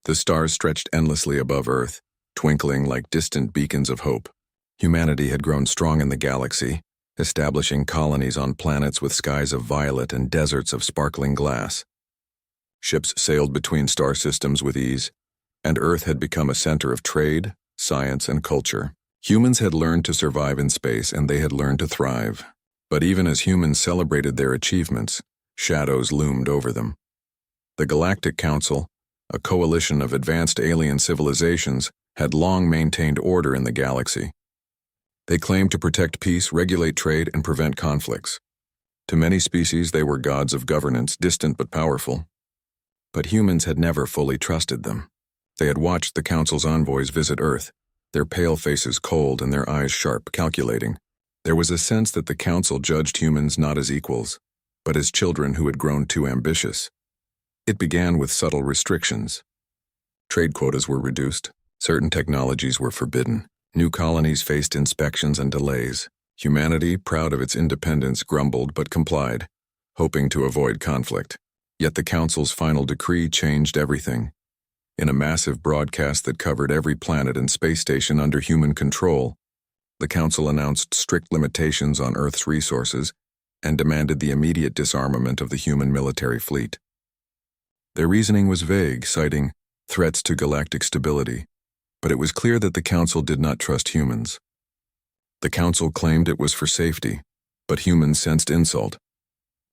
The stars stretched endlessly above Earth, twinkling like distant beacons of hope. Humanity had grown strong in the galaxy, establishing colonies on planets with skies of violet and deserts of sparkling glass. Ships sailed between star systems with ease, and Earth had become a center of trade, science, and culture. Humans had learned to survive in space, and they had learned to thrive. But even as humans celebrated their achievements, shadows loomed over them. The Galactic Council, a coalition of advanced alien civilizations, had long maintained order in the galaxy. They claimed to protect peace, regulate trade, and prevent conflicts. To many species, they were gods of governance, distant but powerful. But humans had never fully trusted them. They had watched the Council's envoys visit Earth, their pale faces cold and their eyes sharp, calculating. There was a sense that the Council judged humans not as equals, but as children who had grown too ambitious. It began with subtle restrictions. Trade quotas were reduced, certain technologies were forbidden, new colonies faced inspections and delays. Humanity, proud of its independence, grumbled but complied, hoping to avoid conflict. Yet the Council's final decree changed everything. In a massive broadcast that covered every planet and space station under human control, the Council announced strict limitations on Earth's resources and demanded the immediate disarmament of the human military fleet. Their reasoning was vague, citing threats to galactic stability, but it was clear that the Council did not trust humans. The Council claimed it was for safety, but humans sensed insult.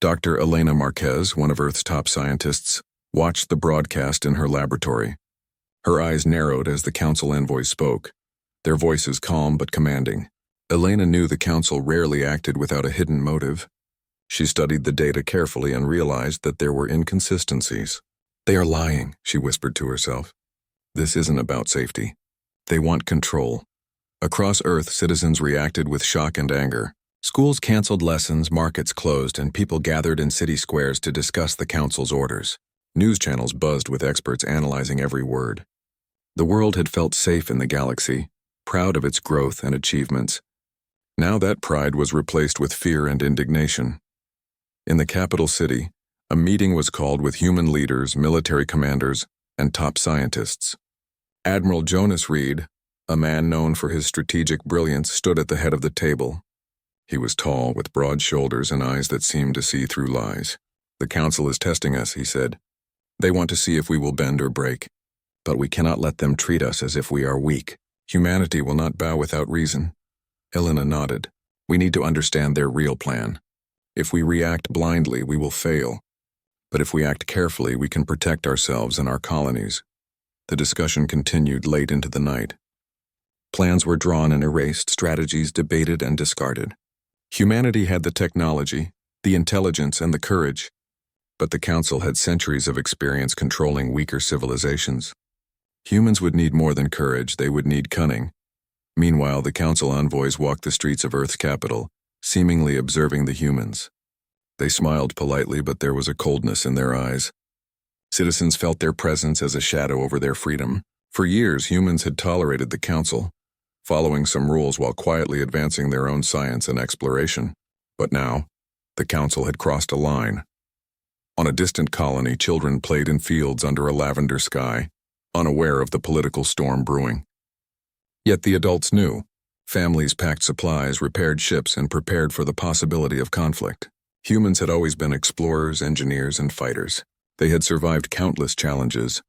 Dr. Elena Marquez, one of Earth's top scientists, watched the broadcast in her laboratory. Her eyes narrowed as the Council envoys spoke, their voices calm but commanding. Elena knew the Council rarely acted without a hidden motive. She studied the data carefully and realized that there were inconsistencies. "They are lying," she whispered to herself. "This isn't about safety. They want control." Across Earth, citizens reacted with shock and anger. Schools canceled lessons, markets closed, and people gathered in city squares to discuss the Council's orders. News channels buzzed with experts analyzing every word. The world had felt safe in the galaxy, proud of its growth and achievements. Now that pride was replaced with fear and indignation. In the capital city, a meeting was called with human leaders, military commanders, and top scientists. Admiral Jonas Reed, a man known for his strategic brilliance, stood at the head of the table. He was tall, with broad shoulders and eyes that seemed to see through lies. "The Council is testing us," he said. "They want to see if we will bend or break. But we cannot let them treat us as if we are weak. Humanity will not bow without reason." Elena nodded. "We need to understand their real plan. If we react blindly, we will fail. But if we act carefully, we can protect ourselves and our colonies." The discussion continued late into the night. Plans were drawn and erased, strategies debated and discarded. Humanity had the technology, the intelligence, and the courage, but the Council had centuries of experience controlling weaker civilizations. Humans would need more than courage, they would need cunning. Meanwhile, the Council envoys walked the streets of Earth's capital, seemingly observing the humans. They smiled politely, but there was a coldness in their eyes. Citizens felt their presence as a shadow over their freedom. For years, humans had tolerated the Council, following some rules while quietly advancing their own science and exploration. But now, the Council had crossed a line. On a distant colony, children played in fields under a lavender sky, unaware of the political storm brewing. Yet the adults knew. Families packed supplies, repaired ships, and prepared for the possibility of conflict. Humans had always been explorers, engineers, and fighters. They had survived countless challenges,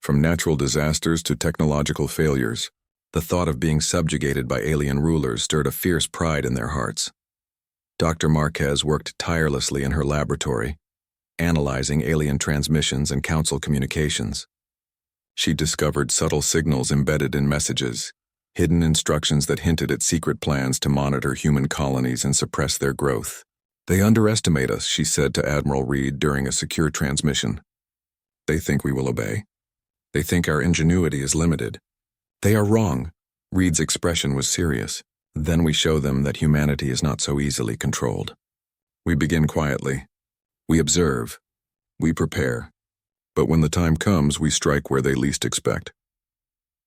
from natural disasters to technological failures. The thought of being subjugated by alien rulers stirred a fierce pride in their hearts. Dr. Marquez worked tirelessly in her laboratory, analyzing alien transmissions and Council communications. She discovered subtle signals embedded in messages, hidden instructions that hinted at secret plans to monitor human colonies and suppress their growth. "They underestimate us," she said to Admiral Reed during a secure transmission. "They think we will obey. They think our ingenuity is limited. They are wrong." Reed's expression was serious. "Then we show them that humanity is not so easily controlled. We begin quietly. We observe. We prepare. But when the time comes, we strike where they least expect."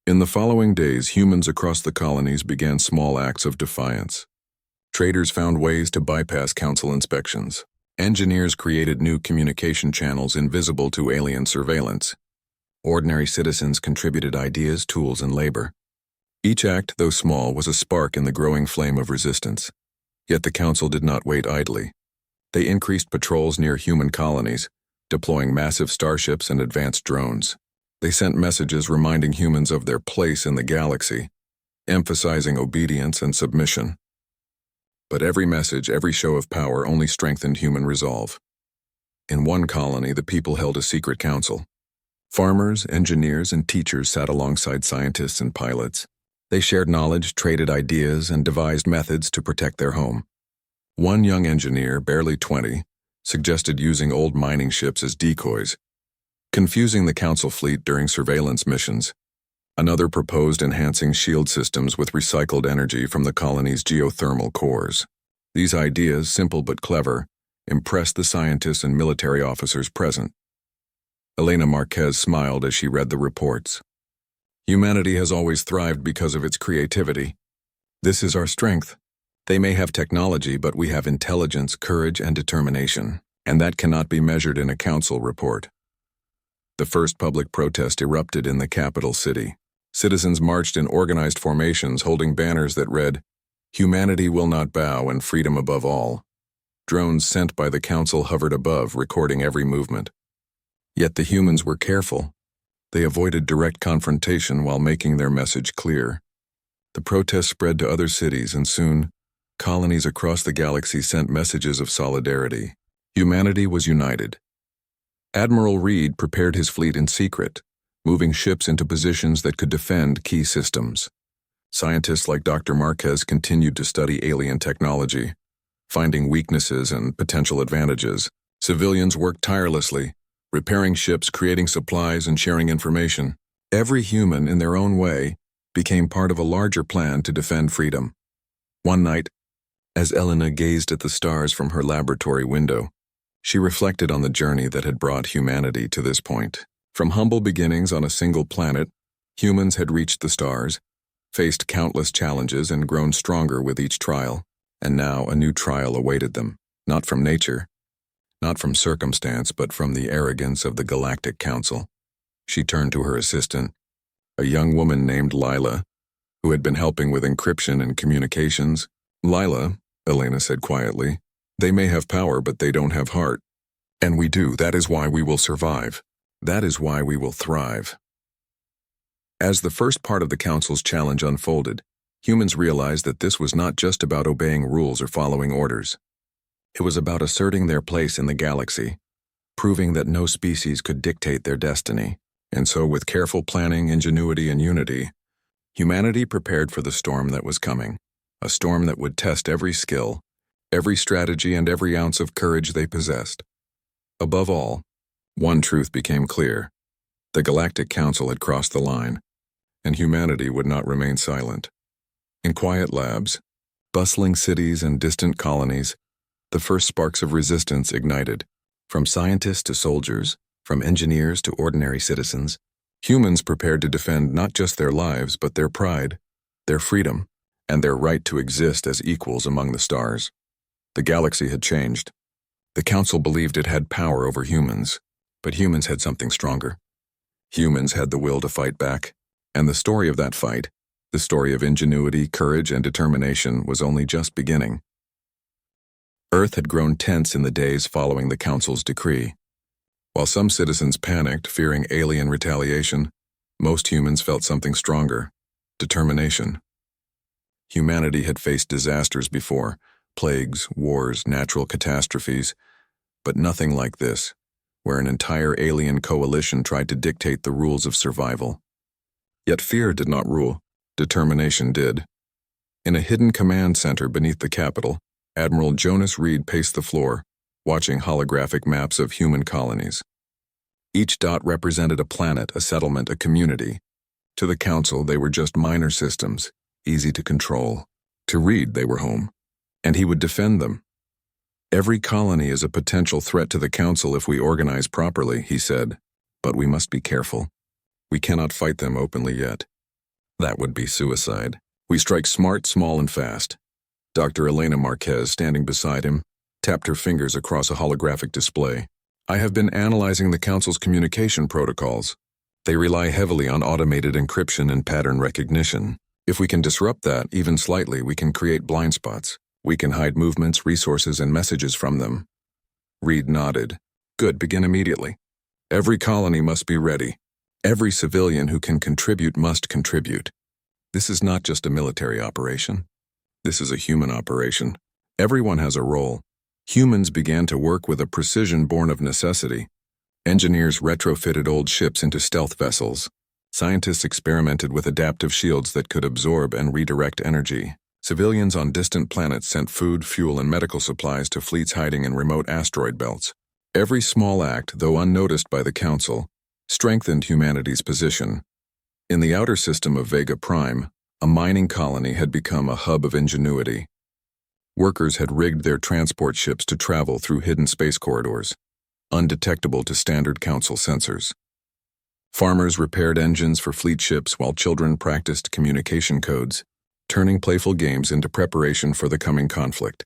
In the following days, humans across the colonies began small acts of defiance. Traders found ways to bypass Council inspections. Engineers created new communication channels invisible to alien surveillance. Ordinary citizens contributed ideas, tools, and labor. Each act, though small, was a spark in the growing flame of resistance. Yet the Council did not wait idly. They increased patrols near human colonies, deploying massive starships and advanced drones. They sent messages reminding humans of their place in the galaxy, emphasizing obedience and submission. But every message, every show of power only strengthened human resolve. In one colony, the people held a secret council. Farmers, engineers, and teachers sat alongside scientists and pilots. They shared knowledge, traded ideas, and devised methods to protect their home. One young engineer, barely 20, suggested using old mining ships as decoys, confusing the Council fleet during surveillance missions. Another proposed enhancing shield systems with recycled energy from the colony's geothermal cores. These ideas, simple but clever, impressed the scientists and military officers present. Elena Marquez smiled as she read the reports. Humanity has always thrived because of its creativity. This is our strength. They may have technology, but we have intelligence, courage, and determination, and that cannot be measured in a council report. The first public protest erupted in the capital city. Citizens marched in organized formations holding banners that read, "Humanity will not bow and freedom above all." Drones sent by the council hovered above, recording every movement. Yet the humans were careful. They avoided direct confrontation while making their message clear. The protest spread to other cities, and soon, colonies across the galaxy sent messages of solidarity. Humanity was united. Admiral Reed prepared his fleet in secret, moving ships into positions that could defend key systems. Scientists like Dr. Marquez continued to study alien technology, finding weaknesses and potential advantages. Civilians worked tirelessly, repairing ships, creating supplies, and sharing information. Every human, in their own way, became part of a larger plan to defend freedom. One night, as Elena gazed at the stars from her laboratory window, she reflected on the journey that had brought humanity to this point. From humble beginnings on a single planet, humans had reached the stars, faced countless challenges, and grown stronger with each trial. And now a new trial awaited them, not from nature, not from circumstance, but from the arrogance of the Galactic Council. She turned to her assistant, a young woman named Lila, who had been helping with encryption and communications. "Lila," Elena said quietly, "they may have power, but they don't have heart. And we do. That is why we will survive. That is why we will thrive." As the first part of the Council's challenge unfolded, humans realized that this was not just about obeying rules or following orders. It was about asserting their place in the galaxy, proving that no species could dictate their destiny. And so, with careful planning, ingenuity, and unity, humanity prepared for the storm that was coming, a storm that would test every skill, every strategy, and every ounce of courage they possessed. Above all, one truth became clear. The Galactic Council had crossed the line, and humanity would not remain silent. In quiet labs, bustling cities, and distant colonies, the first sparks of resistance ignited. From scientists to soldiers, from engineers to ordinary citizens, humans prepared to defend not just their lives, but their pride, their freedom, and their right to exist as equals among the stars. The galaxy had changed. The Council believed it had power over humans, but humans had something stronger. Humans had the will to fight back, and the story of that fight, the story of ingenuity, courage, and determination, was only just beginning. Earth had grown tense in the days following the Council's decree. While some citizens panicked, fearing alien retaliation, most humans felt something stronger: determination. Humanity had faced disasters before: plagues, wars, natural catastrophes, but nothing like this, where an entire alien coalition tried to dictate the rules of survival. Yet fear did not rule, determination did. In a hidden command center beneath the capital, Admiral Jonas Reed paced the floor, watching holographic maps of human colonies. Each dot represented a planet, a settlement, a community. To the Council, they were just minor systems, easy to control. To Reed, they were home, and he would defend them. "Every colony is a potential threat to the Council if we organize properly," he said, "but we must be careful. We cannot fight them openly yet. That would be suicide. We strike smart, small, and fast." Dr. Elena Marquez, standing beside him, tapped her fingers across a holographic display. "I have been analyzing the Council's communication protocols. They rely heavily on automated encryption and pattern recognition. If we can disrupt that, even slightly, we can create blind spots. We can hide movements, resources, and messages from them. Reed nodded. Good, begin immediately. Every colony must be ready. Every civilian who can contribute must contribute. This is not just a military operation. This is a human operation. Everyone has a role. Humans began to work with a precision born of necessity. Engineers retrofitted old ships into stealth vessels. Scientists experimented with adaptive shields that could absorb and redirect energy. Civilians on distant planets sent food, fuel, and medical supplies to fleets hiding in remote asteroid belts. Every small act, though unnoticed by the Council, strengthened humanity's position. In the outer system of Vega Prime, a mining colony had become a hub of ingenuity. Workers had rigged their transport ships to travel through hidden space corridors, undetectable to standard Council sensors. Farmers repaired engines for fleet ships while children practiced communication codes, turning playful games into preparation for the coming conflict.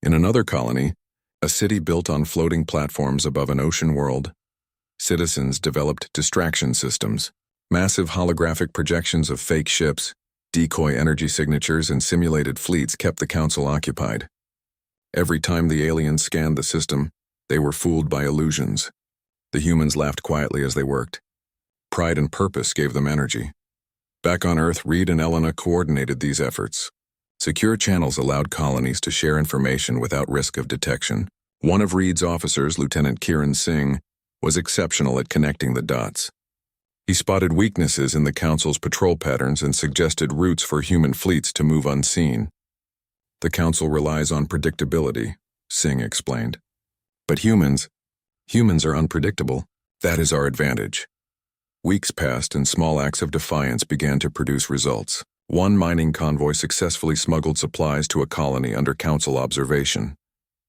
In another colony, a city built on floating platforms above an ocean world, citizens developed distraction systems, massive holographic projections of fake ships, decoy energy signatures, and simulated fleets kept the Council occupied. Every time the aliens scanned the system, they were fooled by illusions. The humans laughed quietly as they worked. Pride and purpose gave them energy. Back on Earth, Reed and Elena coordinated these efforts. Secure channels allowed colonies to share information without risk of detection. One of Reed's officers, Lieutenant Kiran Singh, was exceptional at connecting the dots. He spotted weaknesses in the Council's patrol patterns and suggested routes for human fleets to move unseen. The Council relies on predictability, Singh explained. But humans are unpredictable. That is our advantage. Weeks passed and small acts of defiance began to produce results. One mining convoy successfully smuggled supplies to a colony under Council observation,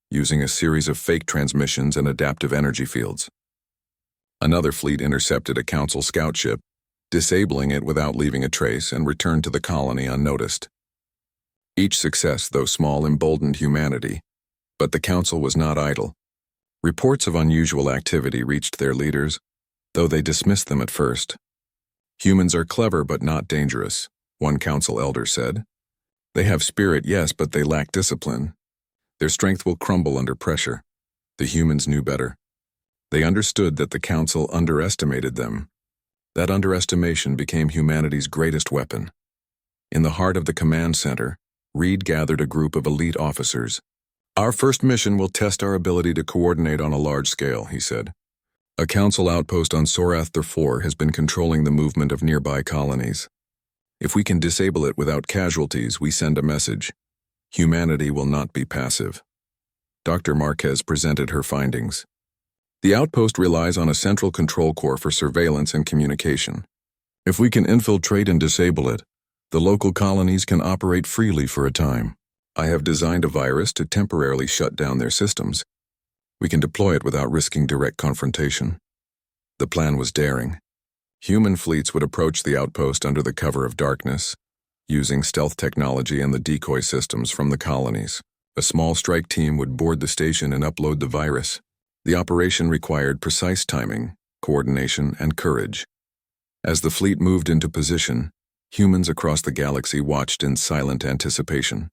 using a series of fake transmissions and adaptive energy fields. Another fleet intercepted a Council scout ship, disabling it without leaving a trace, and returned to the colony unnoticed. Each success, though small, emboldened humanity, but the Council was not idle. Reports of unusual activity reached their leaders, though they dismissed them at first. Humans are clever but not dangerous, one Council elder said. They have spirit, yes, but they lack discipline. Their strength will crumble under pressure. The humans knew better. They understood that the Council underestimated them. That underestimation became humanity's greatest weapon. In the heart of the command center, Reed gathered a group of elite officers. Our first mission will test our ability to coordinate on a large scale, he said. A Council outpost on Sorath 4 has been controlling the movement of nearby colonies. If we can disable it without casualties, we send a message. Humanity will not be passive. Dr. Marquez presented her findings. The outpost relies on a central control core for surveillance and communication. If we can infiltrate and disable it, the local colonies can operate freely for a time. I have designed a virus to temporarily shut down their systems. We can deploy it without risking direct confrontation. The plan was daring. Human fleets would approach the outpost under the cover of darkness, using stealth technology and the decoy systems from the colonies. A small strike team would board the station and upload the virus. The operation required precise timing, coordination, and courage. As the fleet moved into position, humans across the galaxy watched in silent anticipation.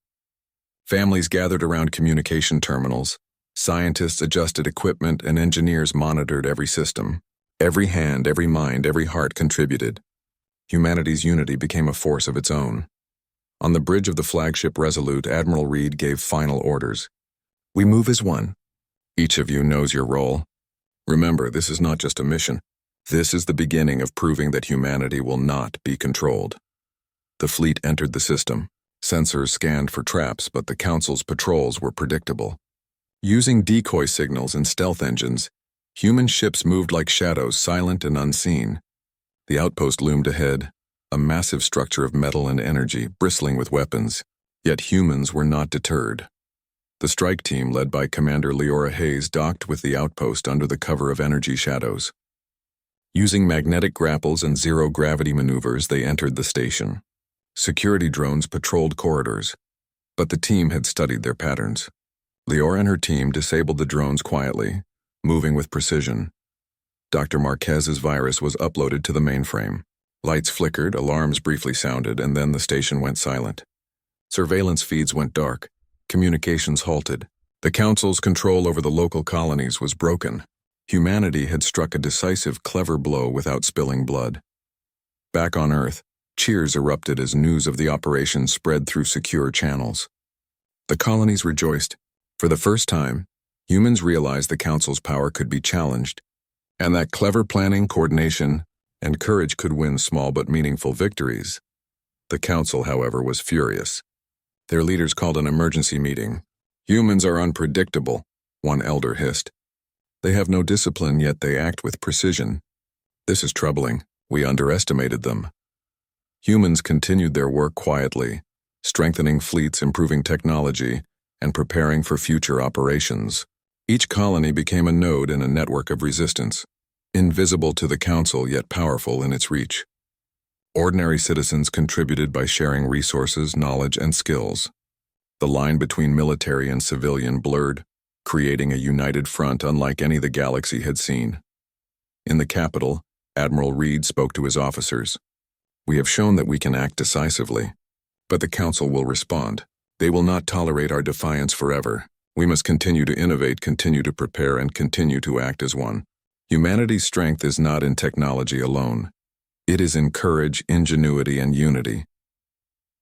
Families gathered around communication terminals, scientists adjusted equipment, and engineers monitored every system. Every hand, every mind, every heart contributed. Humanity's unity became a force of its own. On the bridge of the flagship Resolute, Admiral Reed gave final orders. We move as one. Each of you knows your role. Remember, this is not just a mission. This is the beginning of proving that humanity will not be controlled. The fleet entered the system. Sensors scanned for traps, but the Council's patrols were predictable. Using decoy signals and stealth engines, human ships moved like shadows, silent and unseen. The outpost loomed ahead, a massive structure of metal and energy, bristling with weapons. Yet humans were not deterred. The strike team, led by Commander Leora Hayes, docked with the outpost under the cover of energy shadows. Using magnetic grapples and zero-gravity maneuvers, they entered the station. Security drones patrolled corridors, but the team had studied their patterns. Leora and her team disabled the drones quietly, moving with precision. Dr. Marquez's virus was uploaded to the mainframe. Lights flickered, alarms briefly sounded, and then the station went silent. Surveillance feeds went dark. Communications halted. The Council's control over the local colonies was broken. Humanity had struck a decisive, clever blow without spilling blood. Back on Earth, cheers erupted as news of the operation spread through secure channels. The colonies rejoiced. For the first time, humans realized the Council's power could be challenged, and that clever planning, coordination, and courage could win small but meaningful victories. The Council, however, was furious. Their leaders called an emergency meeting. "Humans are unpredictable," one elder hissed. "They have no discipline, yet they act with precision. This is troubling. We underestimated them." Humans continued their work quietly, strengthening fleets, improving technology, and preparing for future operations. Each colony became a node in a network of resistance, invisible to the Council yet powerful in its reach. Ordinary citizens contributed by sharing resources, knowledge, and skills. The line between military and civilian blurred, creating a united front unlike any the galaxy had seen. In the capital, Admiral Reed spoke to his officers. "We have shown that we can act decisively, but the Council will respond. They will not tolerate our defiance forever. We must continue to innovate, continue to prepare, and continue to act as one. Humanity's strength is not in technology alone. It is in courage, ingenuity, and unity."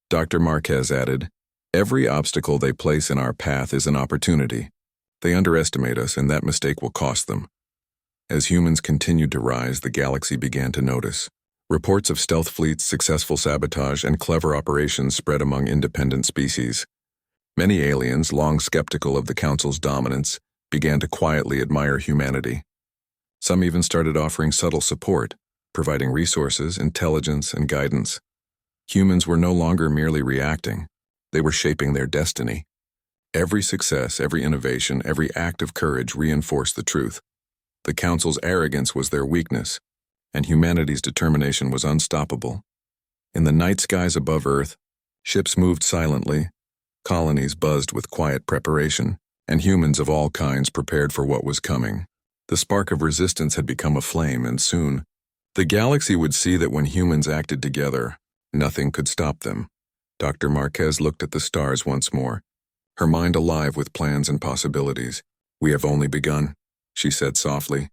Dr. Marquez added, "Every obstacle they place in our path is an opportunity. They underestimate us, and that mistake will cost them." As humans continued to rise, the galaxy began to notice. Reports of stealth fleets, successful sabotage, and clever operations spread among independent species. Many aliens, long skeptical of the Council's dominance, began to quietly admire humanity. Some even started offering subtle support, providing resources, intelligence, and guidance. Humans were no longer merely reacting. They were shaping their destiny. Every success, every innovation, every act of courage reinforced the truth. The Council's arrogance was their weakness, and humanity's determination was unstoppable. In the night skies above Earth, ships moved silently, colonies buzzed with quiet preparation, and humans of all kinds prepared for what was coming. The spark of resistance had become a flame, and soon, the galaxy would see that when humans acted together, nothing could stop them. Dr. Marquez looked at the stars once more, her mind alive with plans and possibilities. "We have only begun," she said softly.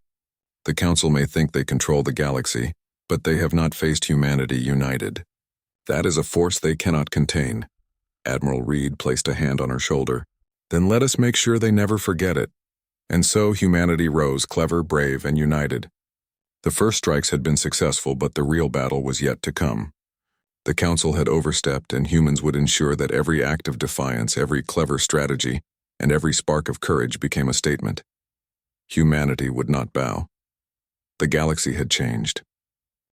"The Council may think they control the galaxy, but they have not faced humanity united. That is a force they cannot contain." Admiral Reed placed a hand on her shoulder. "Then let us make sure they never forget it." And so humanity rose, clever, brave, and united. The first strikes had been successful, but the real battle was yet to come. The Council had overstepped, and humans would ensure that every act of defiance, every clever strategy, and every spark of courage became a statement. Humanity would not bow. The galaxy had changed.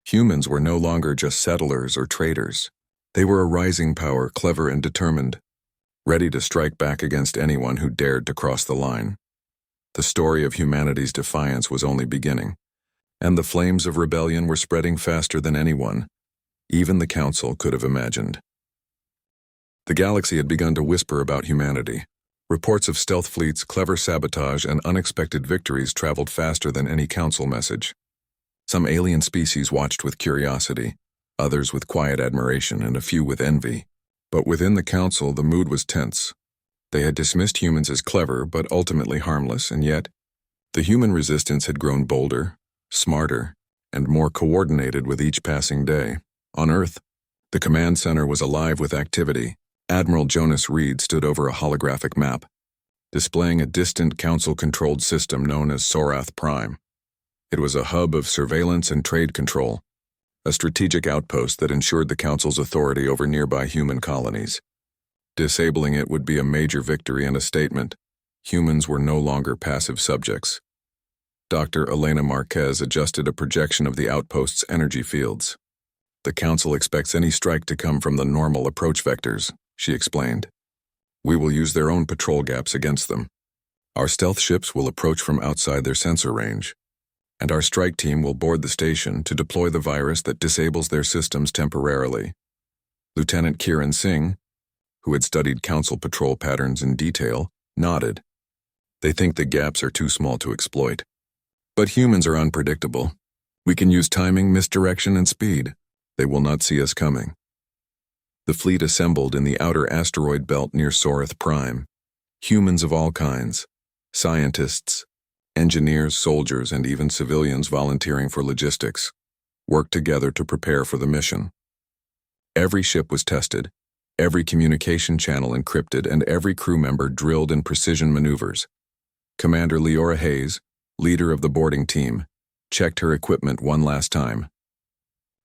Humans were no longer just settlers or traders. They were a rising power, clever and determined, ready to strike back against anyone who dared to cross the line. The story of humanity's defiance was only beginning, and the flames of rebellion were spreading faster than anyone, even the Council, could have imagined. The galaxy had begun to whisper about humanity. Reports of stealth fleets, clever sabotage, and unexpected victories traveled faster than any Council message. Some alien species watched with curiosity, others with quiet admiration, and a few with envy. But within the Council, the mood was tense. They had dismissed humans as clever, but ultimately harmless, and yet, the human resistance had grown bolder, smarter, and more coordinated with each passing day. On Earth, the command center was alive with activity. Admiral Jonas Reed stood over a holographic map, displaying a distant Council-controlled system known as SciFi-Prime. It was a hub of surveillance and trade control, a strategic outpost that ensured the Council's authority over nearby human colonies. Disabling it would be a major victory and a statement. Humans were no longer passive subjects. Dr. Elena Marquez adjusted a projection of the outpost's energy fields. "The Council expects any strike to come from the normal approach vectors," she explained. "We will use their own patrol gaps against them. Our stealth ships will approach from outside their sensor range, and our strike team will board the station to deploy the virus that disables their systems temporarily." Lieutenant Kiran Singh, who had studied Council patrol patterns in detail, nodded. "They think the gaps are too small to exploit. But humans are unpredictable. We can use timing, misdirection, and speed. They will not see us coming. The fleet assembled in the outer asteroid belt near SCIFI-Prime. Humans of all kinds. Scientists, engineers, soldiers, and even civilians volunteering for logistics worked together to prepare for the mission. Every ship was tested, every communication channel encrypted, and every crew member drilled in precision maneuvers. Commander Leora Hayes, leader of the boarding team, checked her equipment one last time.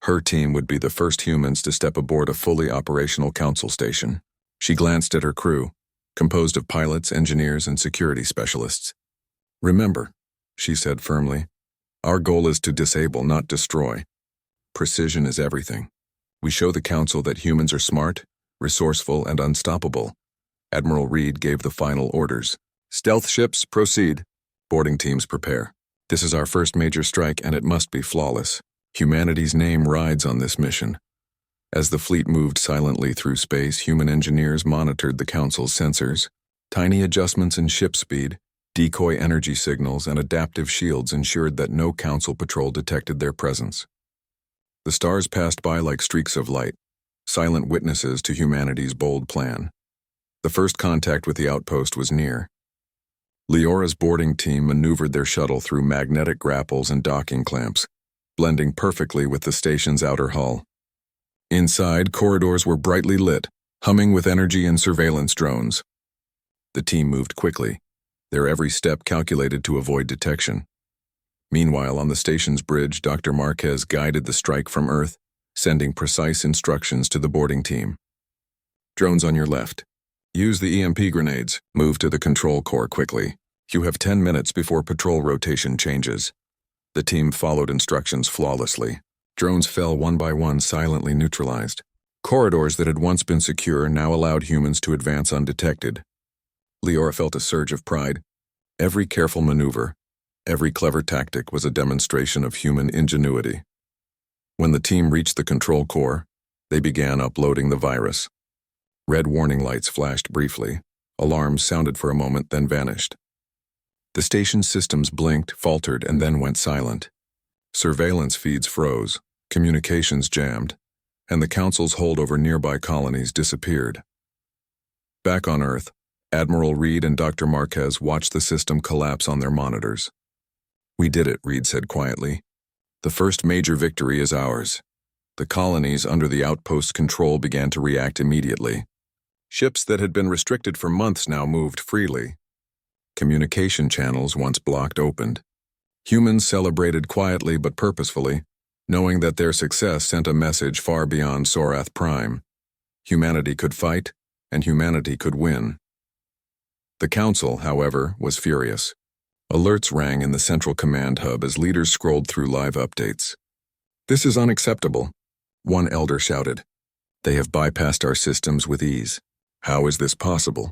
Her team would be the first humans to step aboard a fully operational council station. She glanced at her crew, composed of pilots, engineers, and security specialists. "Remember," she said firmly, "our goal is to disable, not destroy. Precision is everything. We show the council that humans are smart, resourceful, and unstoppable." Admiral Reed gave the final orders. "Stealth ships, proceed. Boarding teams, prepare. This is our first major strike, and it must be flawless. Humanity's name rides on this mission." As the fleet moved silently through space, human engineers monitored the council's sensors. Tiny adjustments in ship speed, decoy energy signals, and adaptive shields ensured that no council patrol detected their presence. The stars passed by like streaks of light, silent witnesses to humanity's bold plan. The first contact with the outpost was near. Leora's boarding team maneuvered their shuttle through magnetic grapples and docking clamps, blending perfectly with the station's outer hull. Inside, corridors were brightly lit, humming with energy and surveillance drones. The team moved quickly, their every step calculated to avoid detection. Meanwhile, on the station's bridge, Dr. Marquez guided the strike from Earth, sending precise instructions to the boarding team. "Drones on your left. Use the EMP grenades. Move to the control core quickly. You have 10 minutes before patrol rotation changes." The team followed instructions flawlessly. Drones fell one by one, silently neutralized. Corridors that had once been secure now allowed humans to advance undetected. Leora felt a surge of pride. Every careful maneuver, every clever tactic was a demonstration of human ingenuity. When the team reached the control core, they began uploading the virus. Red warning lights flashed briefly. Alarms sounded for a moment, then vanished. The station's systems blinked, faltered, and then went silent. Surveillance feeds froze, communications jammed, and the council's hold over nearby colonies disappeared. Back on Earth, Admiral Reed and Dr. Marquez watched the system collapse on their monitors. "We did it," Reed said quietly. "The first major victory is ours." The colonies under the outpost's control began to react immediately. Ships that had been restricted for months now moved freely. Communication channels once blocked opened. Humans celebrated quietly but purposefully, knowing that their success sent a message far beyond SCIFI-Prime. Humanity could fight, and humanity could win. The Council, however, was furious. Alerts rang in the central command hub as leaders scrolled through live updates. "This is unacceptable," one elder shouted. "They have bypassed our systems with ease. How is this possible?"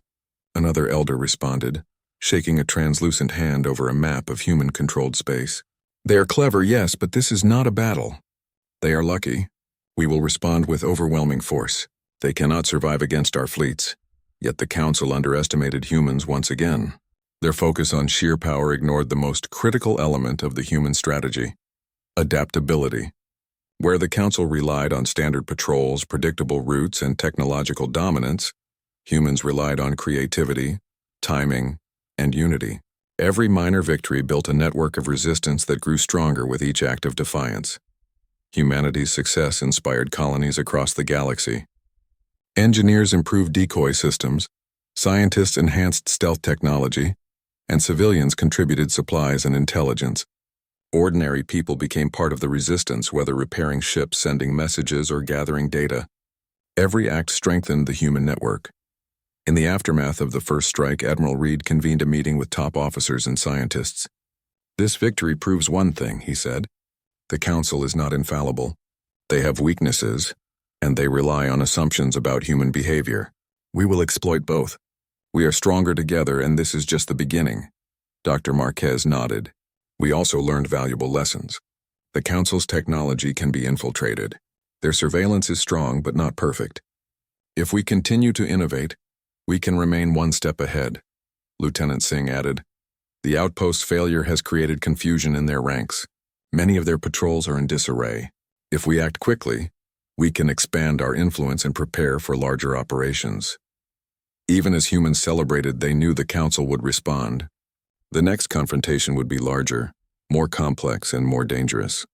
Another elder responded, shaking a translucent hand over a map of human-controlled space. "They are clever, yes, but this is not a battle. They are lucky. We will respond with overwhelming force. They cannot survive against our fleets." Yet the Council underestimated humans once again. Their focus on sheer power ignored the most critical element of the human strategy: adaptability. Where the Council relied on standard patrols, predictable routes, and technological dominance, humans relied on creativity, timing, and unity. Every minor victory built a network of resistance that grew stronger with each act of defiance. Humanity's success inspired colonies across the galaxy. Engineers improved decoy systems, scientists enhanced stealth technology, and civilians contributed supplies and intelligence. Ordinary people became part of the resistance, whether repairing ships, sending messages, or gathering data. Every act strengthened the human network. In the aftermath of the first strike, Admiral Reed convened a meeting with top officers and scientists. "This victory proves one thing," he said. "The Council is not infallible. They have weaknesses, and they rely on assumptions about human behavior. We will exploit both. We are stronger together, and this is just the beginning." Dr. Marquez nodded. "We also learned valuable lessons. The Council's technology can be infiltrated. Their surveillance is strong but not perfect. If we continue to innovate, we can remain one step ahead," Lieutenant Singh added. The outpost's failure has created confusion in their ranks. Many of their patrols are in disarray. If we act quickly, we can expand our influence and prepare for larger operations. Even as humans celebrated, they knew the Council would respond. The next confrontation would be larger, more complex, and more dangerous.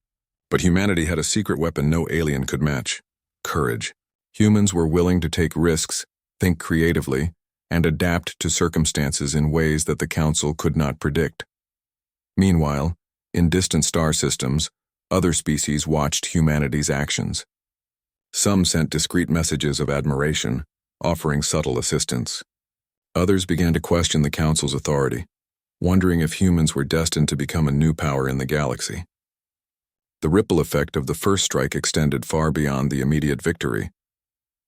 But humanity had a secret weapon no alien could match: courage. Humans were willing to take risks, think creatively, and adapt to circumstances in ways that the Council could not predict. Meanwhile, in distant star systems, other species watched humanity's actions. Some sent discreet messages of admiration, offering subtle assistance. Others began to question the Council's authority, wondering if humans were destined to become a new power in the galaxy. The ripple effect of the first strike extended far beyond the immediate victory.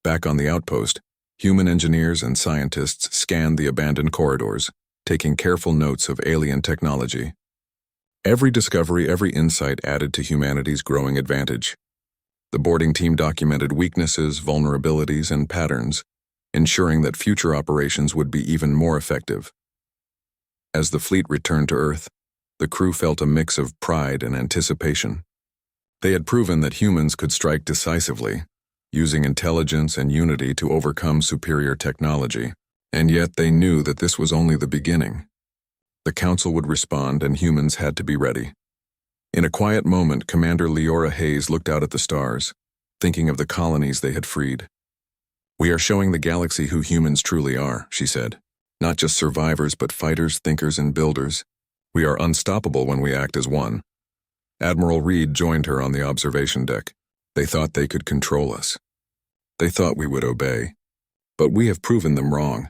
Back on the outpost, human engineers and scientists scanned the abandoned corridors, taking careful notes of alien technology. Every discovery, every insight added to humanity's growing advantage. The boarding team documented weaknesses, vulnerabilities, and patterns, ensuring that future operations would be even more effective. As the fleet returned to Earth, the crew felt a mix of pride and anticipation. They had proven that humans could strike decisively, using intelligence and unity to overcome superior technology, and yet they knew that this was only the beginning. The Council would respond, and humans had to be ready. In a quiet moment, Commander Leora Hayes looked out at the stars, thinking of the colonies they had freed. "We are showing the galaxy who humans truly are," she said. "Not just survivors, but fighters, thinkers, and builders. We are unstoppable when we act as one." Admiral Reed joined her on the observation deck. "They thought they could control us. They thought we would obey. But we have proven them wrong.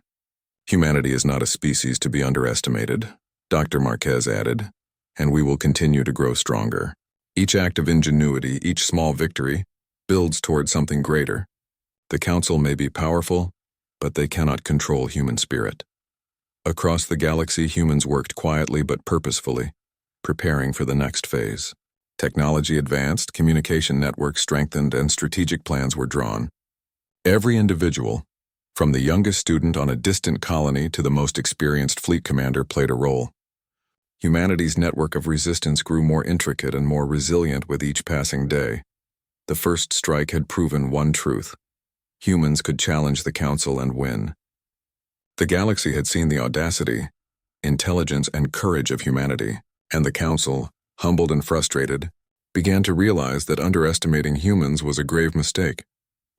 Humanity is not a species to be underestimated," Dr. Marquez added, "and we will continue to grow stronger. Each act of ingenuity, each small victory, builds toward something greater. The Council may be powerful, but they cannot control human spirit." Across the galaxy, humans worked quietly but purposefully, preparing for the next phase. Technology advanced, communication networks strengthened, and strategic plans were drawn. Every individual, from the youngest student on a distant colony to the most experienced fleet commander, played a role. Humanity's network of resistance grew more intricate and more resilient with each passing day. The first strike had proven one truth: humans could challenge the Council and win. The galaxy had seen the audacity, intelligence, and courage of humanity, and the Council, humbled and frustrated, began to realize that underestimating humans was a grave mistake.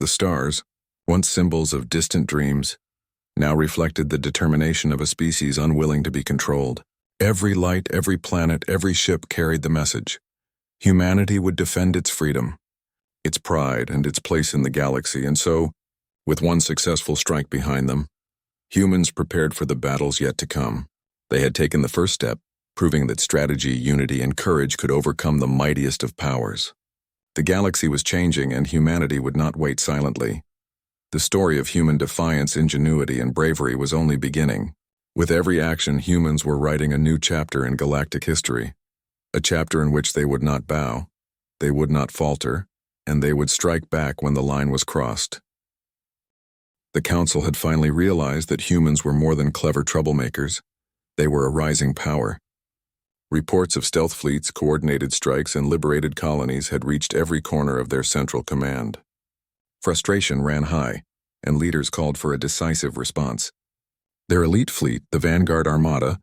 The stars, once symbols of distant dreams, now reflected the determination of a species unwilling to be controlled. Every light, every planet, every ship carried the message. Humanity would defend its freedom, its pride, and its place in the galaxy, and so, with one successful strike behind them, humans prepared for the battles yet to come. They had taken the first step, proving that strategy, unity, and courage could overcome the mightiest of powers. The galaxy was changing, and humanity would not wait silently. The story of human defiance, ingenuity, and bravery was only beginning. With every action, humans were writing a new chapter in galactic history, a chapter in which they would not bow, they would not falter, and they would strike back when the line was crossed. The Council had finally realized that humans were more than clever troublemakers. They were a rising power. Reports of stealth fleets, coordinated strikes, and liberated colonies had reached every corner of their central command. Frustration ran high, and leaders called for a decisive response. Their elite fleet, the Vanguard Armada,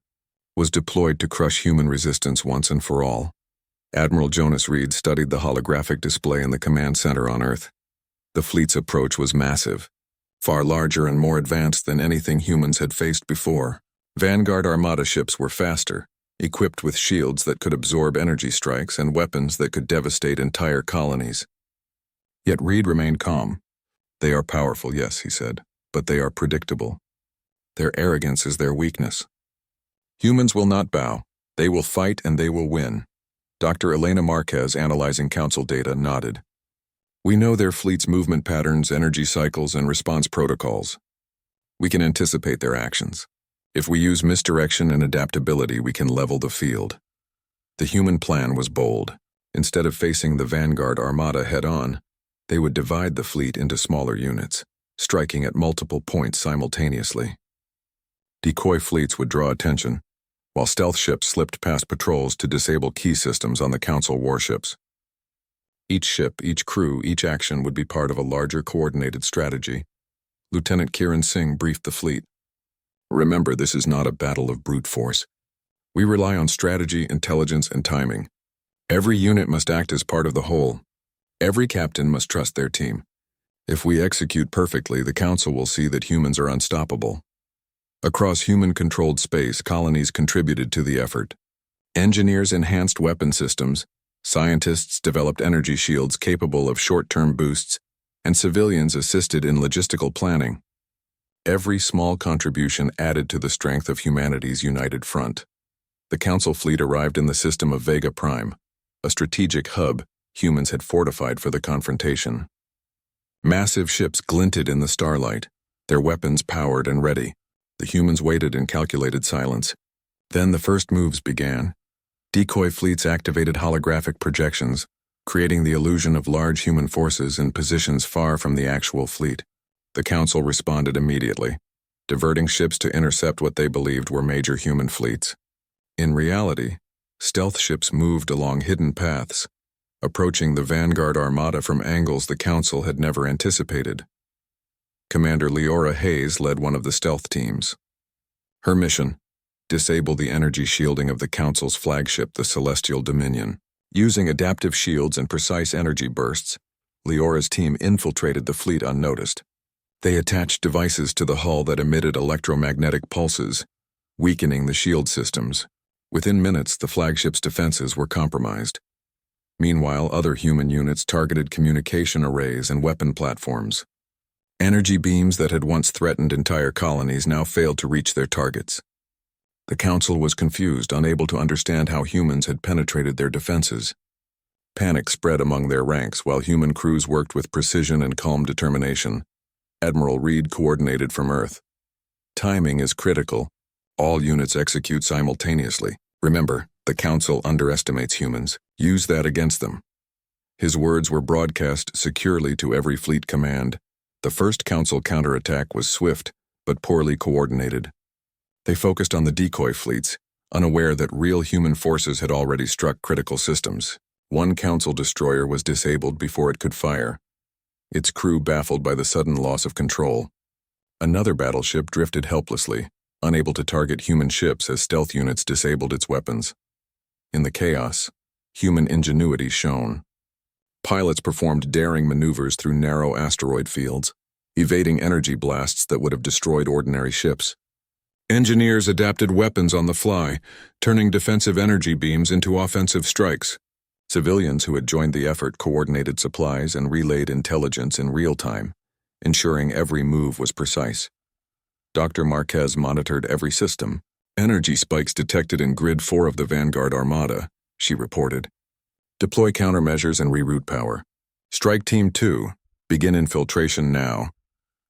was deployed to crush human resistance once and for all. Admiral Jonas Reed studied the holographic display in the command center on Earth. The fleet's approach was massive, far larger and more advanced than anything humans had faced before. Vanguard Armada ships were faster, equipped with shields that could absorb energy strikes and weapons that could devastate entire colonies. Yet Reed remained calm. "They are powerful, yes," he said, "but they are predictable. Their arrogance is their weakness. Humans will not bow. They will fight and they will win." Dr. Elena Marquez, analyzing Council data, nodded. "We know their fleet's movement patterns, energy cycles, and response protocols. We can anticipate their actions. If we use misdirection and adaptability, we can level the field." The human plan was bold. Instead of facing the Vanguard Armada head-on, they would divide the fleet into smaller units, striking at multiple points simultaneously. Decoy fleets would draw attention, while stealth ships slipped past patrols to disable key systems on the Council warships. Each ship, each crew, each action would be part of a larger coordinated strategy. Lieutenant Kiran Singh briefed the fleet. Remember, this is not a battle of brute force. We rely on strategy, intelligence, and timing. Every unit must act as part of the whole. Every captain must trust their team. If we execute perfectly, the Council will see that humans are unstoppable. Across human-controlled space, colonies contributed to the effort. Engineers enhanced weapon systems, scientists developed energy shields capable of short-term boosts, and civilians assisted in logistical planning. Every small contribution added to the strength of humanity's united front. The Council fleet arrived in the system of Vega Prime, a strategic hub humans had fortified for the confrontation. Massive ships glinted in the starlight, their weapons powered and ready. The humans waited in calculated silence. Then the first moves began. Decoy fleets activated holographic projections, creating the illusion of large human forces in positions far from the actual fleet. The Council responded immediately, diverting ships to intercept what they believed were major human fleets. In reality, stealth ships moved along hidden paths, approaching the Vanguard Armada from angles the Council had never anticipated. Commander Leora Hayes led one of the stealth teams. Her mission: disable the energy shielding of the Council's flagship, the Celestial Dominion. Using adaptive shields and precise energy bursts, Leora's team infiltrated the fleet unnoticed. They attached devices to the hull that emitted electromagnetic pulses, weakening the shield systems. Within minutes, the flagship's defenses were compromised. Meanwhile, other human units targeted communication arrays and weapon platforms. Energy beams that had once threatened entire colonies now failed to reach their targets. The Council was confused, unable to understand how humans had penetrated their defenses. Panic spread among their ranks while human crews worked with precision and calm determination. Admiral Reed coordinated from Earth. Timing is critical. All units execute simultaneously. Remember, the Council underestimates humans. Use that against them. His words were broadcast securely to every fleet command. The first Council counterattack was swift, but poorly coordinated. They focused on the decoy fleets, unaware that real human forces had already struck critical systems. One Council destroyer was disabled before it could fire, its crew baffled by the sudden loss of control. Another battleship drifted helplessly, unable to target human ships as stealth units disabled its weapons. In the chaos, human ingenuity shone. Pilots performed daring maneuvers through narrow asteroid fields, evading energy blasts that would have destroyed ordinary ships. Engineers adapted weapons on the fly, turning defensive energy beams into offensive strikes. Civilians who had joined the effort coordinated supplies and relayed intelligence in real time, ensuring every move was precise. Dr. Marquez monitored every system. Energy spikes detected in Grid 4 of the Vanguard Armada, she reported. Deploy countermeasures and reroute power. Strike Team 2, begin infiltration now.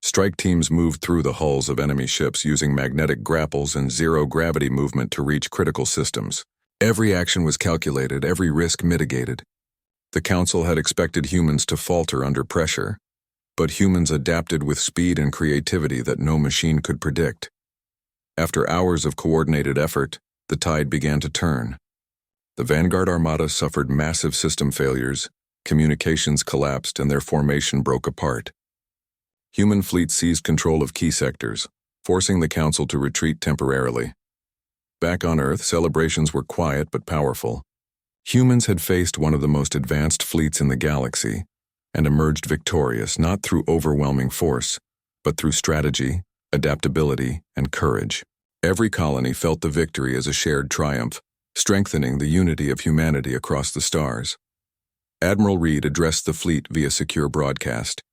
Strike teams moved through the hulls of enemy ships using magnetic grapples and zero-gravity movement to reach critical systems. Every action was calculated, every risk mitigated. The Council had expected humans to falter under pressure, but humans adapted with speed and creativity that no machine could predict. After hours of coordinated effort, the tide began to turn. The Vanguard Armada suffered massive system failures, communications collapsed, and their formation broke apart. Human fleets seized control of key sectors, forcing the Council to retreat temporarily. Back on Earth, celebrations were quiet but powerful. Humans had faced one of the most advanced fleets in the galaxy, and emerged victorious not through overwhelming force, but through strategy, adaptability, and courage. Every colony felt the victory as a shared triumph, strengthening the unity of humanity across the stars. Admiral Reed addressed the fleet via secure broadcast.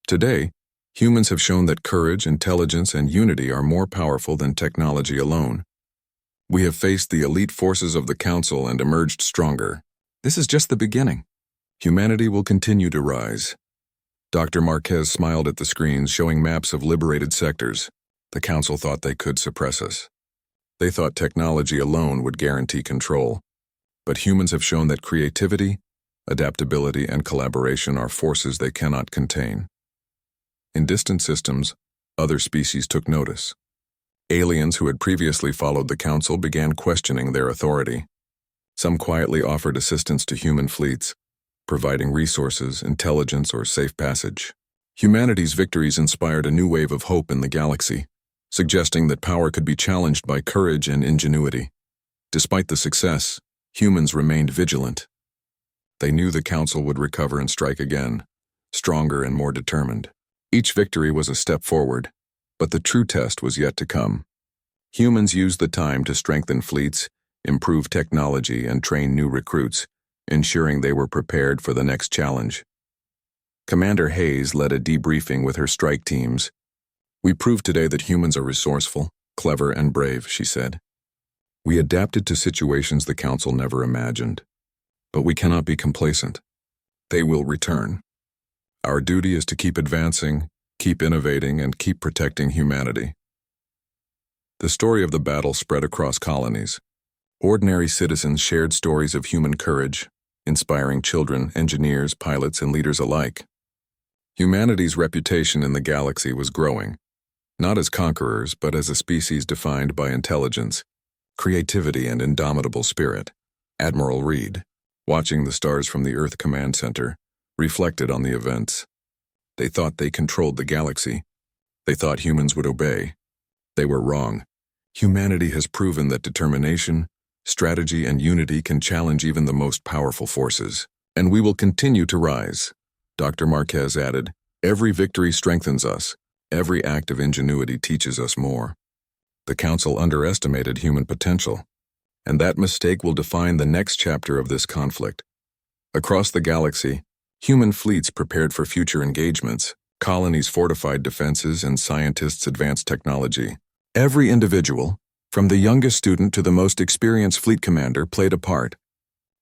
Today, humans have shown that courage, intelligence, and unity are more powerful than technology alone. We have faced the elite forces of the Council and emerged stronger. This is just the beginning. Humanity will continue to rise. Dr. Marquez smiled at the screens showing maps of liberated sectors. The Council thought they could suppress us. They thought technology alone would guarantee control. But humans have shown that creativity, adaptability, and collaboration are forces they cannot contain. In distant systems, other species took notice. Aliens who had previously followed the Council began questioning their authority. Some quietly offered assistance to human fleets, providing resources, intelligence, or safe passage. Humanity's victories inspired a new wave of hope in the galaxy, suggesting that power could be challenged by courage and ingenuity. Despite the success, humans remained vigilant. They knew the Council would recover and strike again, stronger and more determined. Each victory was a step forward, but the true test was yet to come. Humans used the time to strengthen fleets, improve technology, and train new recruits, ensuring they were prepared for the next challenge. Commander Hayes led a debriefing with her strike teams. "We proved today that humans are resourceful, clever, and brave," she said. "We adapted to situations the Council never imagined. But we cannot be complacent. They will return. Our duty is to keep advancing, keep innovating, and keep protecting humanity." The story of the battle spread across colonies. Ordinary citizens shared stories of human courage, inspiring children, engineers, pilots, and leaders alike. Humanity's reputation in the galaxy was growing, not as conquerors, but as a species defined by intelligence, creativity, and indomitable spirit. Admiral Reed, watching the stars from the Earth Command Center, reflected on the events. They thought they controlled the galaxy. They thought humans would obey. They were wrong. Humanity has proven that determination, strategy, and unity can challenge even the most powerful forces. And we will continue to rise. Dr. Marquez added, "Every victory strengthens us. Every act of ingenuity teaches us more." The Council underestimated human potential, and that mistake will define the next chapter of this conflict. Across the galaxy, human fleets prepared for future engagements, colonies fortified defenses, and scientists advanced technology. Every individual, from the youngest student to the most experienced fleet commander, played a part.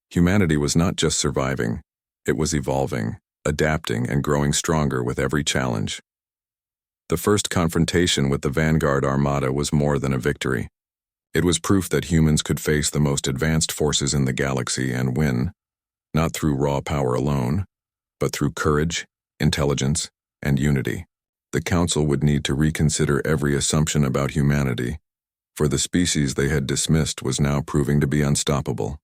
Humanity was not just surviving, it was evolving, adapting, and growing stronger with every challenge. The first confrontation with the Vanguard Armada was more than a victory. It was proof that humans could face the most advanced forces in the galaxy and win, not through raw power alone, but through courage, intelligence, and unity. The Council would need to reconsider every assumption about humanity, for the species they had dismissed was now proving to be unstoppable.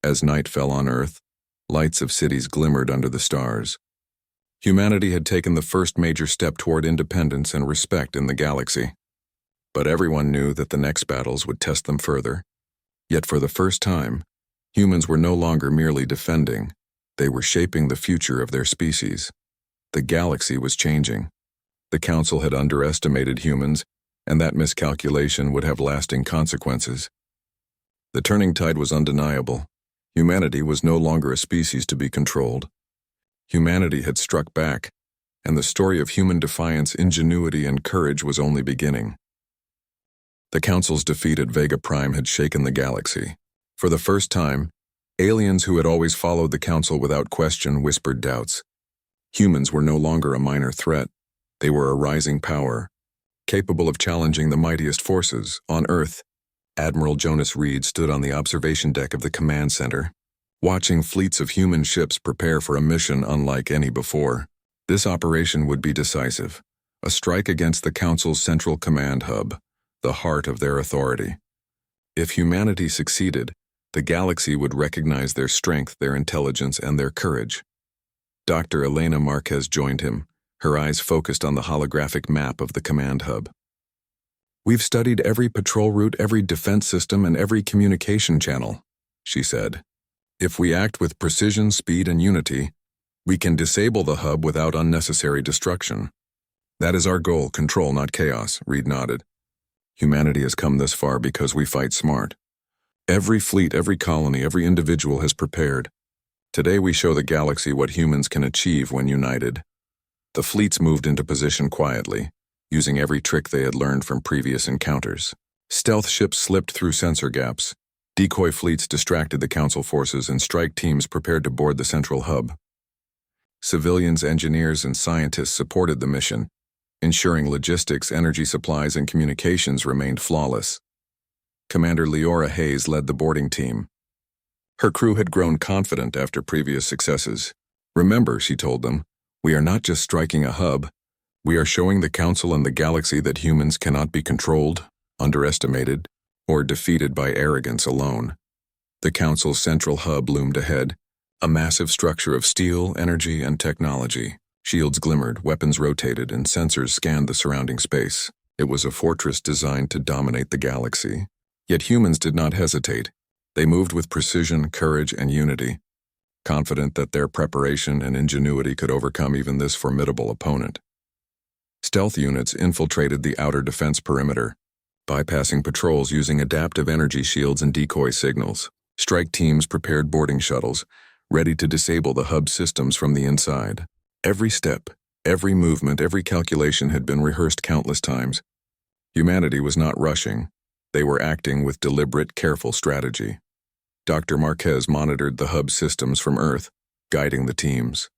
As night fell on Earth, lights of cities glimmered under the stars. Humanity had taken the first major step toward independence and respect in the galaxy. But everyone knew that the next battles would test them further. Yet for the first time, humans were no longer merely defending, they were shaping the future of their species. The galaxy was changing. The Council had underestimated humans, and that miscalculation would have lasting consequences. The turning tide was undeniable. Humanity was no longer a species to be controlled. Humanity had struck back, and the story of human defiance, ingenuity, and courage was only beginning. The Council's defeat at Vega Prime had shaken the galaxy. For the first time, aliens who had always followed the Council without question whispered doubts. Humans were no longer a minor threat. They were a rising power, capable of challenging the mightiest forces. On Earth, Admiral Jonas Reed stood on the observation deck of the command center, watching fleets of human ships prepare for a mission unlike any before. This operation would be decisive, a strike against the Council's central command hub, the heart of their authority. If humanity succeeded, the galaxy would recognize their strength, their intelligence, and their courage. Dr. Elena Marquez joined him, her eyes focused on the holographic map of the command hub. "We've studied every patrol route, every defense system, and every communication channel," she said. "If we act with precision, speed, and unity, we can disable the hub without unnecessary destruction. That is our goal, control, not chaos," Reed nodded. "Humanity has come this far because we fight smart. Every fleet, every colony, every individual has prepared. Today we show the galaxy what humans can achieve when united." The fleets moved into position quietly, using every trick they had learned from previous encounters. Stealth ships slipped through sensor gaps. Decoy fleets distracted the Council forces, and strike teams prepared to board the central hub. Civilians, engineers, and scientists supported the mission, ensuring logistics, energy supplies, and communications remained flawless. Commander Leora Hayes led the boarding team. Her crew had grown confident after previous successes. "Remember," she told them, "we are not just striking a hub, We are showing the Council and the galaxy that humans cannot be controlled, underestimated, or defeated by arrogance alone. The Council's central hub loomed ahead, a massive structure of steel, energy, and technology. Shields glimmered, weapons rotated, and sensors scanned the surrounding space. It was a fortress designed to dominate the galaxy. Yet humans did not hesitate. They moved with precision, courage, and unity, confident that their preparation and ingenuity could overcome even this formidable opponent. Stealth units infiltrated the outer defense perimeter, bypassing patrols using adaptive energy shields and decoy signals. Strike teams prepared boarding shuttles, ready to disable the hub systems from the inside. Every step, every movement, every calculation had been rehearsed countless times. Humanity was not rushing. They were acting with deliberate, careful strategy. Dr. Marquez monitored the hub systems from Earth, guiding the teams.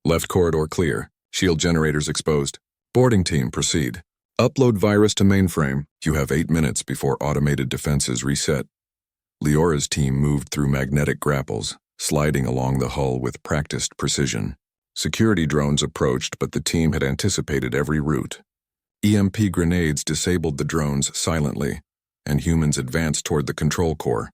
Left corridor clear. Shield generators exposed. Boarding team, proceed. Upload virus to mainframe. You have 8 minutes before automated defenses reset. Leora's team moved through magnetic grapples, sliding along the hull with practiced precision. Security drones approached, but the team had anticipated every route. EMP grenades disabled the drones silently, and humans advanced toward the control core.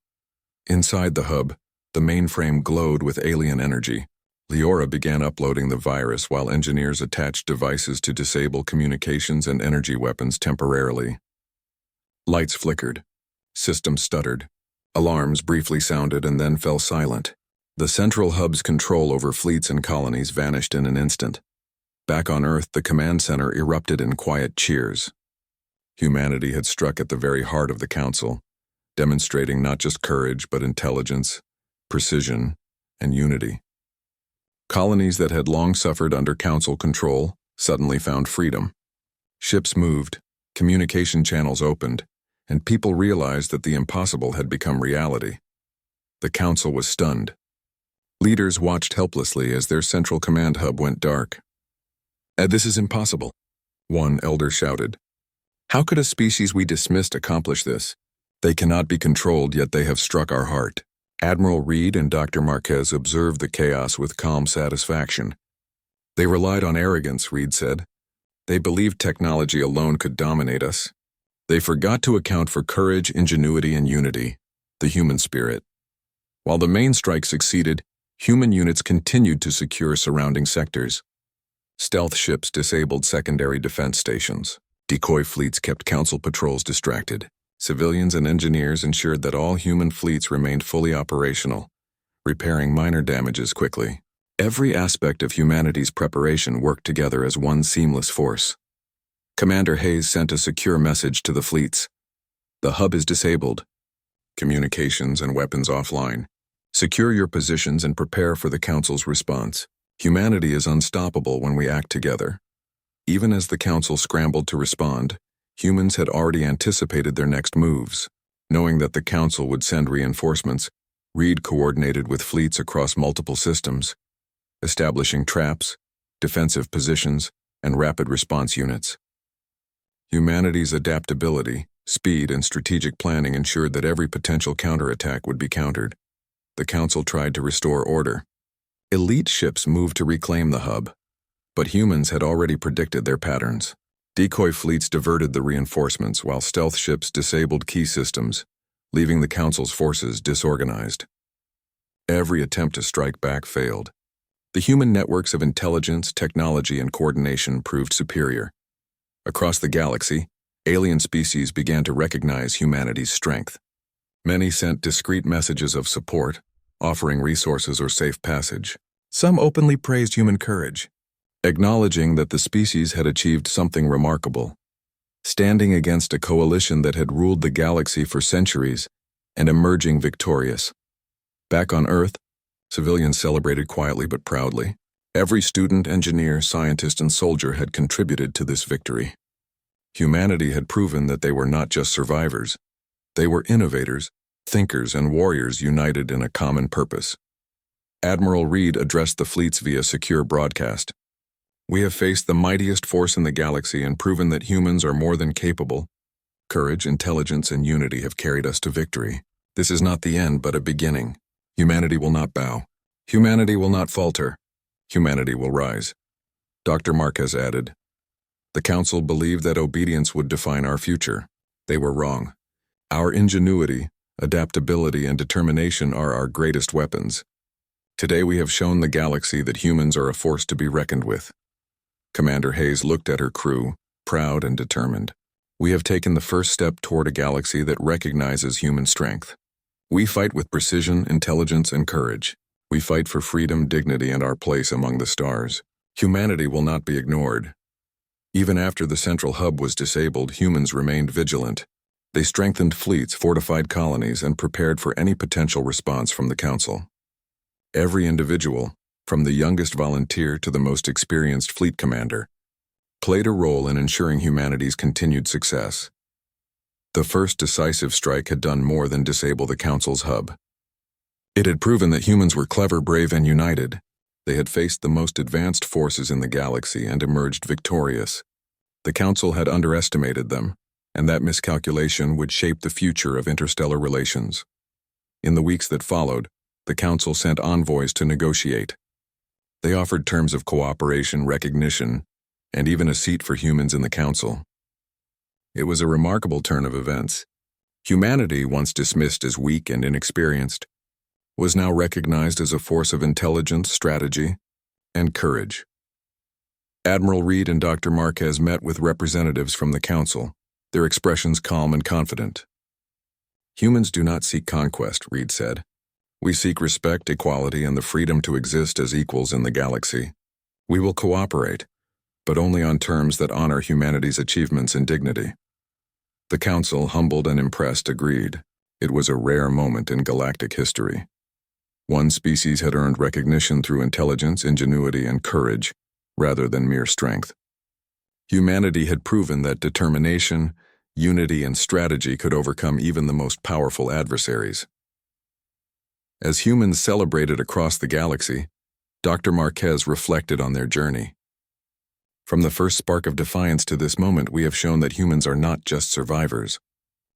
Inside the hub, the mainframe glowed with alien energy. Leora began uploading the virus while engineers attached devices to disable communications and energy weapons temporarily. Lights flickered. Systems stuttered. Alarms briefly sounded and then fell silent. The central hub's control over fleets and colonies vanished in an instant. Back on Earth, the command center erupted in quiet cheers. Humanity had struck at the very heart of the Council, demonstrating not just courage but intelligence, precision, and unity. Colonies that had long suffered under Council control suddenly found freedom. Ships moved, communication channels opened, and people realized that the impossible had become reality. The Council was stunned. Leaders watched helplessly as their central command hub went dark. This is impossible," one elder shouted. "How could a species we dismissed accomplish this? They cannot be controlled, yet they have struck our heart." Admiral Reed and Dr. Marquez observed the chaos with calm satisfaction. "They relied on arrogance," Reed said. "They believed technology alone could dominate us. They forgot to account for courage, ingenuity, and unity, the human spirit." While the main strike succeeded, human units continued to secure surrounding sectors. Stealth ships disabled secondary defense stations. Decoy fleets kept Council patrols distracted. Civilians and engineers ensured that all human fleets remained fully operational, repairing minor damages quickly. Every aspect of humanity's preparation worked together as one seamless force. Commander Hayes sent a secure message to the fleets. "The hub is disabled. Communications and weapons offline. Secure your positions and prepare for the Council's response. Humanity is unstoppable when we act together." Even as the Council scrambled to respond, humans had already anticipated their next moves. Knowing that the Council would send reinforcements, Reed coordinated with fleets across multiple systems, establishing traps, defensive positions, and rapid response units. Humanity's adaptability, speed, and strategic planning ensured that every potential counterattack would be countered. The Council tried to restore order. Elite ships moved to reclaim the hub, but humans had already predicted their patterns. Decoy fleets diverted the reinforcements while stealth ships disabled key systems, leaving the Council's forces disorganized. Every attempt to strike back failed. The human networks of intelligence, technology, and coordination proved superior. Across the galaxy, alien species began to recognize humanity's strength. Many sent discreet messages of support, offering resources or safe passage. Some openly praised human courage, acknowledging that the species had achieved something remarkable, standing against a coalition that had ruled the galaxy for centuries and emerging victorious. Back on Earth, civilians celebrated quietly but proudly. Every student, engineer, scientist, and soldier had contributed to this victory. Humanity had proven that they were not just survivors. They were innovators, thinkers, and warriors united in a common purpose. Admiral Reed addressed the fleets via secure broadcast. "We have faced the mightiest force in the galaxy and proven that humans are more than capable. Courage, intelligence, and unity have carried us to victory. This is not the end, but a beginning. Humanity will not bow. Humanity will not falter. Humanity will rise." Dr. Marquez added, The Council believed that obedience would define our future. They were wrong. Our ingenuity, adaptability, and determination are our greatest weapons. Today we have shown the galaxy that humans are a force to be reckoned with. Commander Hayes looked at her crew, proud and determined. We have taken the first step toward a galaxy that recognizes human strength. We fight with precision, intelligence, and courage. We fight for freedom, dignity, and our place among the stars. Humanity will not be ignored. Even after the central hub was disabled, humans remained vigilant. They strengthened fleets, fortified colonies, and prepared for any potential response from the Council. Every individual, from the youngest volunteer to the most experienced fleet commander, played a role in ensuring humanity's continued success. The first decisive strike had done more than disable the Council's hub. It had proven that humans were clever, brave, and united. They had faced the most advanced forces in the galaxy and emerged victorious. The Council had underestimated them, and that miscalculation would shape the future of interstellar relations. In the weeks that followed, the Council sent envoys to negotiate. They offered terms of cooperation, recognition, and even a seat for humans in the Council. It was a remarkable turn of events. Humanity, once dismissed as weak and inexperienced, was now recognized as a force of intelligence, strategy, and courage. Admiral Reed and Dr. Marquez met with representatives from the Council, their expressions calm and confident. "Humans do not seek conquest," Reed said. "We seek respect, equality, and the freedom to exist as equals in the galaxy. We will cooperate, but only on terms that honor humanity's achievements and dignity." The Council, humbled and impressed, agreed. It was a rare moment in galactic history. One species had earned recognition through intelligence, ingenuity, and courage, rather than mere strength. Humanity had proven that determination, unity, and strategy could overcome even the most powerful adversaries. As humans celebrated across the galaxy, Dr. Marquez reflected on their journey. "From the first spark of defiance to this moment, we have shown that humans are not just survivors.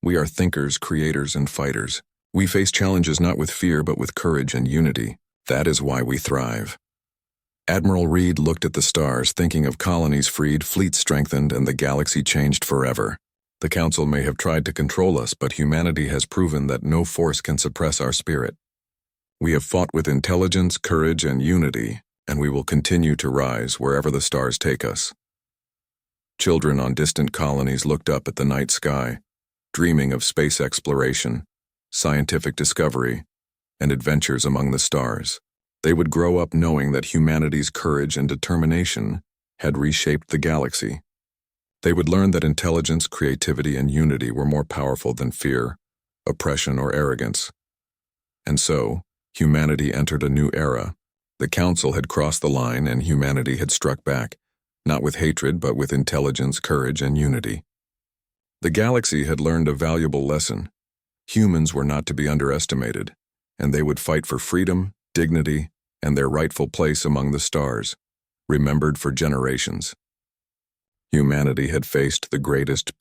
We are thinkers, creators, and fighters. We face challenges not with fear but with courage and unity. That is why we thrive." Admiral Reed looked at the stars, thinking of colonies freed, fleets strengthened, and the galaxy changed forever. The Council may have tried to control us, but humanity has proven that no force can suppress our spirit. We have fought with intelligence, courage, and unity, and we will continue to rise wherever the stars take us. Children on distant colonies looked up at the night sky, dreaming of space exploration, scientific discovery, and adventures among the stars. They would grow up knowing that humanity's courage and determination had reshaped the galaxy. They would learn that intelligence, creativity, and unity were more powerful than fear, oppression, or arrogance. And so, humanity entered a new era. The Council had crossed the line and humanity had struck back, not with hatred but with intelligence, courage, and unity. The galaxy had learned a valuable lesson. Humans were not to be underestimated, and they would fight for freedom, dignity, and their rightful place among the stars, remembered for generations. Humanity had faced the greatest